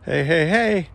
Hey.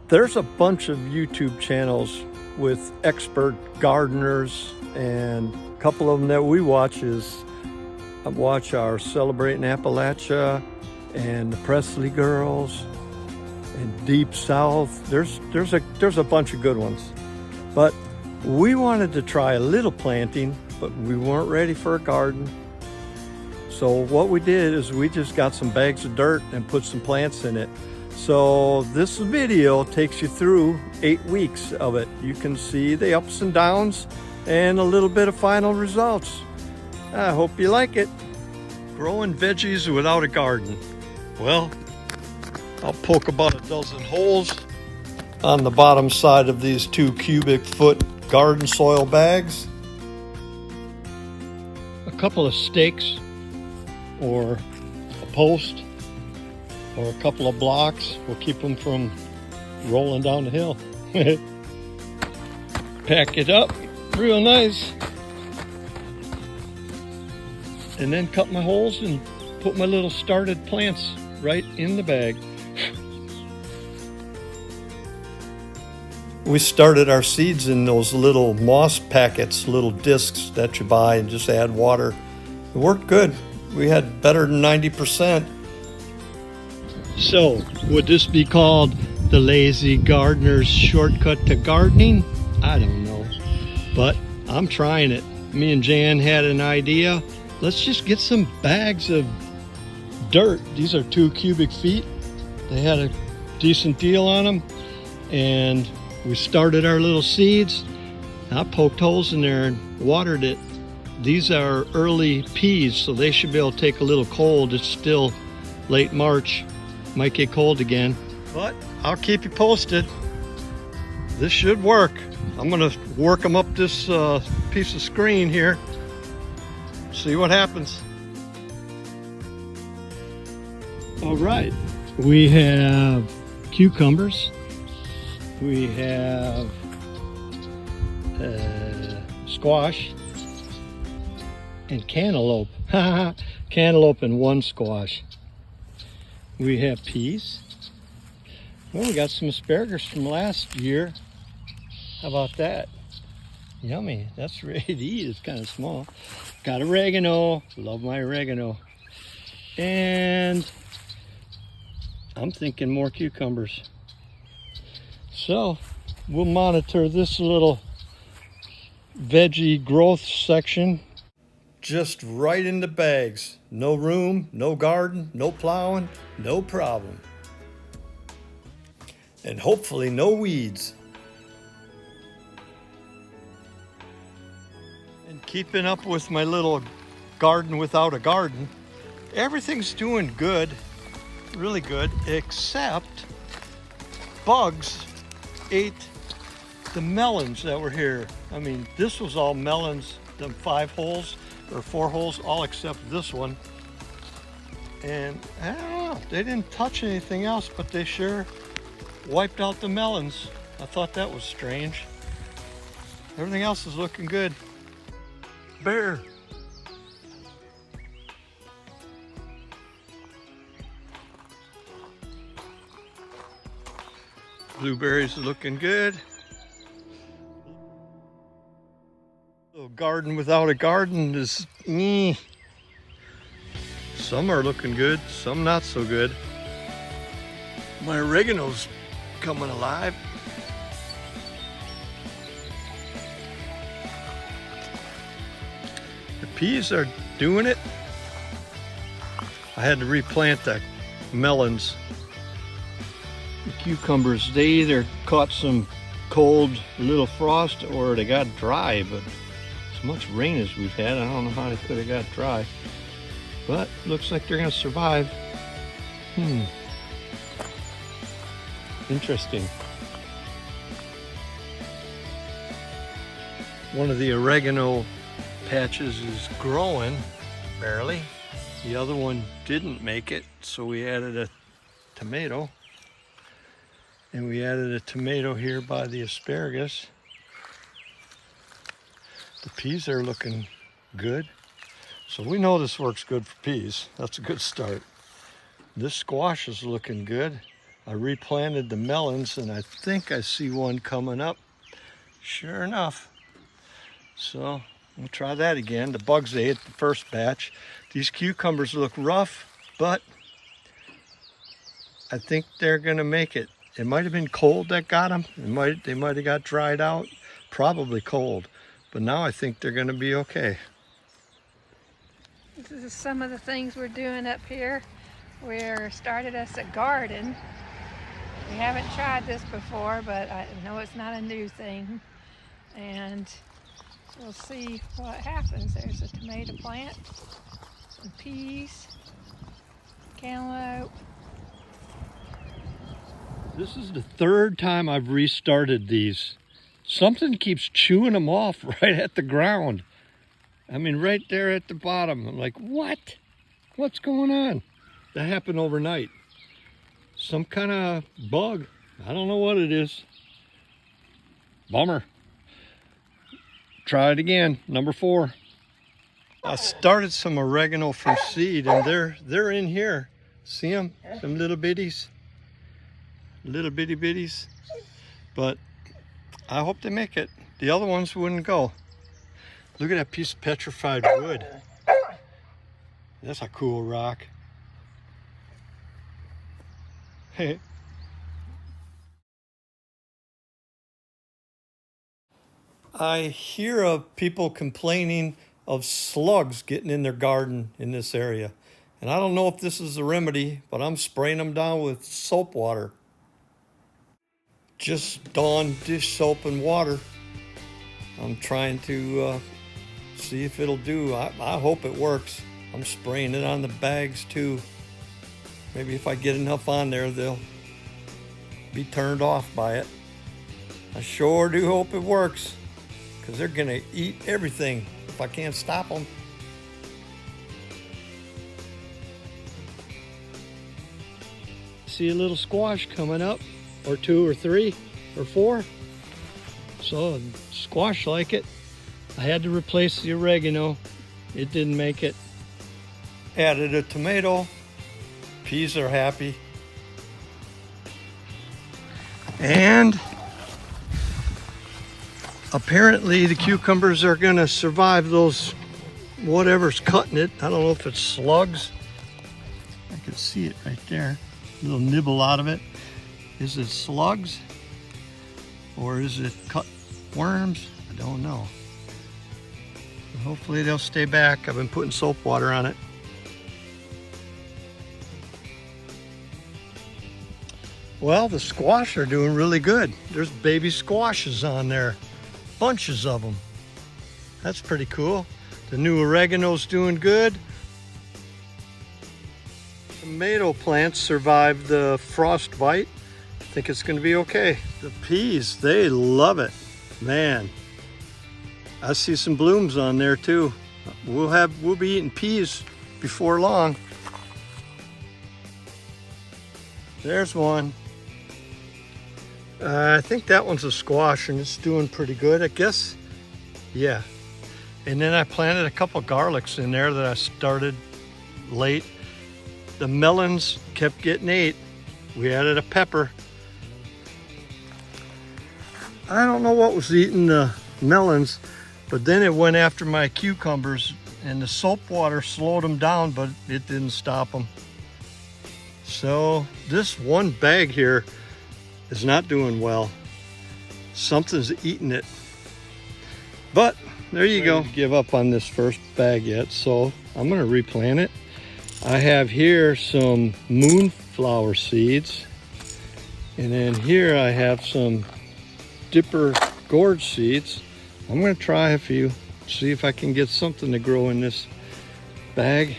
There's a bunch of YouTube channels with expert gardeners, and a couple of them that we watch are Celebrating Appalachia and the Presley Girls and Deep South. There's a bunch of good ones. But we wanted to try a little planting, but we weren't ready for a garden. So what we did is we just got some bags of dirt and put some plants in it. So this video takes you through 8 weeks of it. You can see the ups and downs and a little bit of final results. I hope you like it. Growing veggies without a garden. Well, I'll poke about a dozen holes on the bottom side of these 2 cubic foot garden soil bags. A couple of stakes or a post or a couple of blocks will keep them from rolling down the hill. Pack it up real nice and then cut my holes and put my little started plants right in the bag. We started our seeds in those little moss packets, little discs that you buy and just add water. It worked good. We had better than 90%. So, would this be called the lazy gardener's shortcut to gardening? I don't know, but I'm trying it. Me and Jan had an idea. Let's just get some bags of dirt. These are 2 cubic feet. They had a decent deal on them, and we started our little seeds. I poked holes in there and watered it. These are early peas, so they should be able to take a little cold. It's still late March. Might get cold again, but I'll keep you posted. This should work. I'm gonna work them up this piece of screen here. See what happens. All right, we have cucumbers. We have squash and cantaloupe. Cantaloupe and 1 squash. We have peas. Well, we got some asparagus from last year. How about that? Yummy. That's ready to eat. It's kind of small. Got oregano. Love my oregano. And I'm thinking more cucumbers. So we'll monitor this little veggie growth section. Just right in the bags. No room, no garden, no plowing, no problem. And hopefully no weeds. And keeping up with my little garden without a garden, everything's doing good, really good, except bugs ate the melons that were here. I mean, this was all melons, them 5 holes. Or 4 holes, all except this one. And I don't know, they didn't touch anything else, but they sure wiped out the melons. I thought that was strange. Everything else is looking good. Bear. Blueberries are looking good. Garden without a garden is Some are looking good, some not so good. My oregano's coming alive. The peas are doing it. I had to replant the melons. The cucumbers, they either caught some cold little frost or they got dry, but as much rain as we've had, I don't know how they could have got dry, but looks like they're gonna survive. Interesting. One of the oregano patches is growing, barely. The other one didn't make it, so we added a tomato. And we added a tomato here by the asparagus. The peas are looking good. So we know this works good for peas. That's a good start. This squash is looking good. I replanted the melons, and I think I see one coming up. Sure enough. So we'll try that again. The bugs ate the first batch. These cucumbers look rough, but I think they're gonna make it. It might have been cold that got them. They might have got dried out. Probably cold. But now I think they're gonna be okay. This is some of the things we're doing up here. We're started us a garden. We haven't tried this before, but I know it's not a new thing. And we'll see what happens. There's a tomato plant, some peas, cantaloupe. This is the third time I've restarted these. Something keeps chewing them off right at the ground. I mean, right there at the bottom. I'm like, what? What's going on? That happened overnight. Some kind of bug. I don't know what it is. Bummer. Try it again, number 4. I started some oregano from seed, and they're in here. See them? Some little bitties. Little bitty bitties. But I hope they make it. The other ones wouldn't go. Look at that piece of petrified wood. That's a cool rock. Hey. I hear of people complaining of slugs getting in their garden in this area. And I don't know if this is a remedy, but I'm spraying them down with soap water. Just Dawn dish soap and water. I'm trying to see if it'll do. I hope it works. I'm spraying it on the bags too. Maybe if I get enough on there, they'll be turned off by it. I sure do hope it works, because they're gonna eat everything if I can't stop them. See a little squash coming up, or 2 or 3 or 4. So squash like it. I had to replace the oregano. It didn't make it. Added a tomato. Peas are happy. And apparently the cucumbers are gonna survive those whatever's cutting it. I don't know if it's slugs. I can see it right there. A little nibble out of it. Is it slugs? Or is it cut worms? I don't know. But hopefully they'll stay back. I've been putting soap water on it. Well, the squash are doing really good. There's baby squashes on there. Bunches of them. That's pretty cool. The new oregano's doing good. Tomato plants survived the frost bite. I think it's going to be okay. The peas, they love it. Man, I see some blooms on there too. We'll be eating peas before long. There's one. I think that one's a squash, and it's doing pretty good, I guess. Yeah. And then I planted a couple garlics in there that I started late. The melons kept getting ate. We added a pepper. I don't know what was eating the melons, but then it went after my cucumbers, and the soap water slowed them down, but it didn't stop them. So this one bag here is not doing well. Something's eating it. But there you go. Give up on this first bag yet, so I'm gonna replant it. I have here some moonflower seeds, and then here I have some dipper gourd seeds. I'm gonna try a few, see if I can get something to grow in this bag.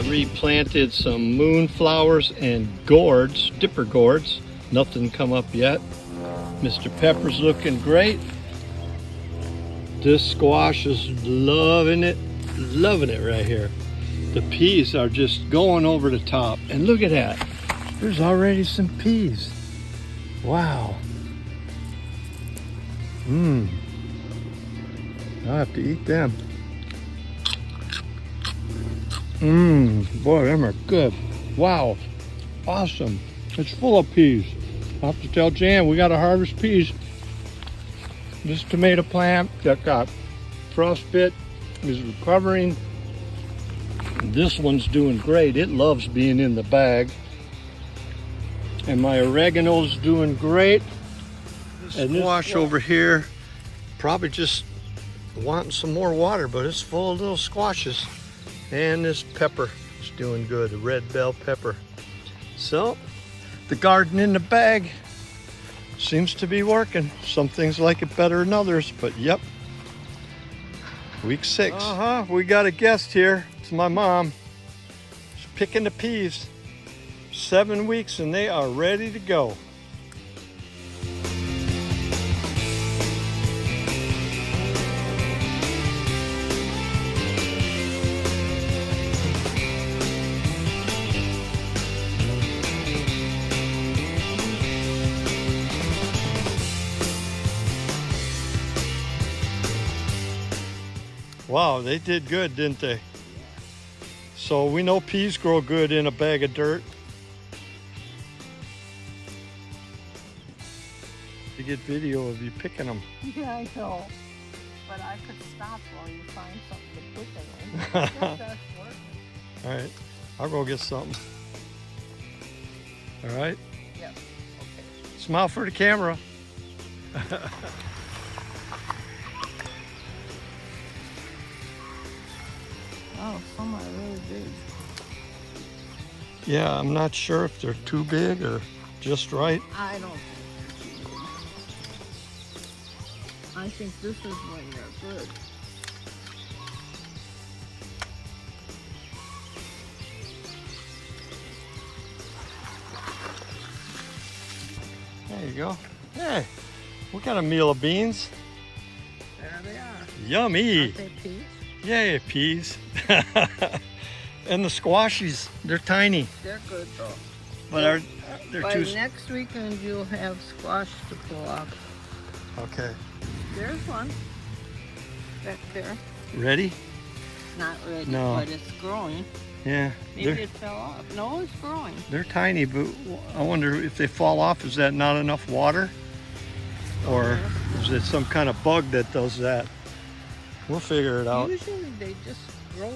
Replanted some moonflowers and gourds, dipper gourds. Nothing come up yet. Mr. Pepper's looking great. This squash is loving it right here. The peas are just going over the top. And look at that. There's already some peas. Wow. I'll have to eat them. Boy, them are good. Wow, awesome. It's full of peas. I'll have to tell Jan we gotta harvest peas. This tomato plant that got frostbit is recovering. This one's doing great. It loves being in the bag. And my oregano's doing great. And this squash over here, probably just wanting some more water, but it's full of little squashes. And this pepper is doing good, the red bell pepper. So, the garden in the bag seems to be working. Some things like it better than others, but yep. Week 6. We got a guest here. It's my mom. She's picking the peas. 7 weeks and they are ready to go. Wow, they did good, didn't they? So we know peas grow good in a bag of dirt. To get video of you picking them. Yeah, I know. But I could stop while you find something to pick in them. All right, I'll go get something. All right? Yep. Okay. Smile for the camera. Oh, some are really big. Yeah, I'm not sure if they're too big or just right. I don't think they're too big. I think this is when they're good. There you go. Hey, we got a meal of beans. There they are. Yummy. Aren't they peas? Yay, peas. And the squashies, they're tiny, They're good though. but they're By too. next weekend you'll have squash to pull off. Okay, There's one back there. ready? Not ready, No. but it's growing. Yeah, Maybe it fell off. No, it's growing. they're tiny, but I wonder if they fall off, is that not enough water? Or is it some kind of bug that does that? We'll figure it out. Usually they just grow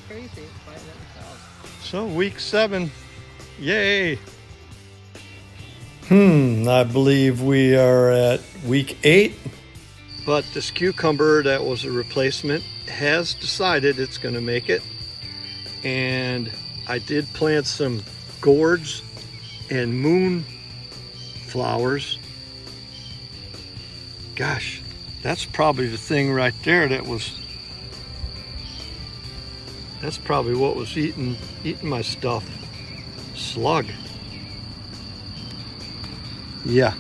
crazy by themselves. So week 7, yay. I believe we are at week 8. But this cucumber that was a replacement has decided it's going to make it. And I did plant some gourds and moon flowers. Gosh, that's probably the thing right there that's probably what was eating my stuff. Slug. Yeah.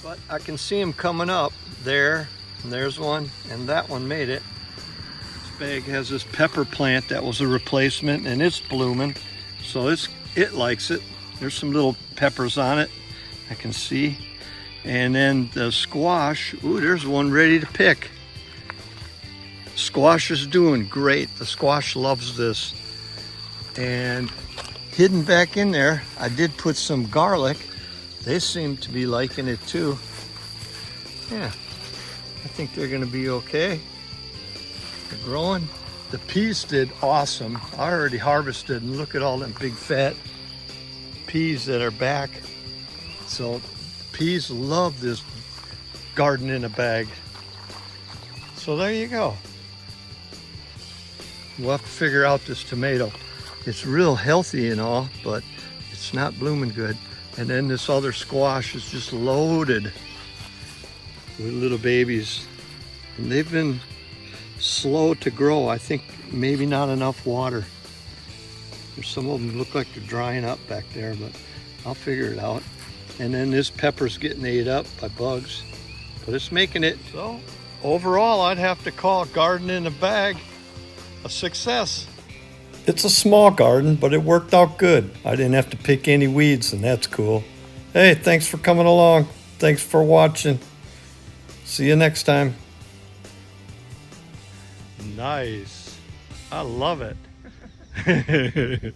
But I can see them coming up there, and there's one, and that one made it. This bag has this pepper plant that was a replacement, and it's blooming, so it likes it. There's some little peppers on it, I can see. And then the squash, ooh, there's one ready to pick. Squash is doing great. The squash loves this. And hidden back in there, I did put some garlic. They seem to be liking it too. Yeah, I think they're gonna be okay. They're growing. The peas did awesome. I already harvested, and look at all them big fat peas that are back. So peas love this garden in a bag. So there you go. We'll have to figure out this tomato. It's real healthy and all, but it's not blooming good. And then this other squash is just loaded with little babies. And they've been slow to grow. I think maybe not enough water. Some of them look like they're drying up back there, but I'll figure it out. And then this pepper's getting ate up by bugs, but it's making it. So overall, I'd have to call garden in a bag a success. It's a small garden, but it worked out good. I didn't have to pick any weeds, and that's cool. Hey, thanks for coming along. Thanks for watching. See you next time. Nice. I love it.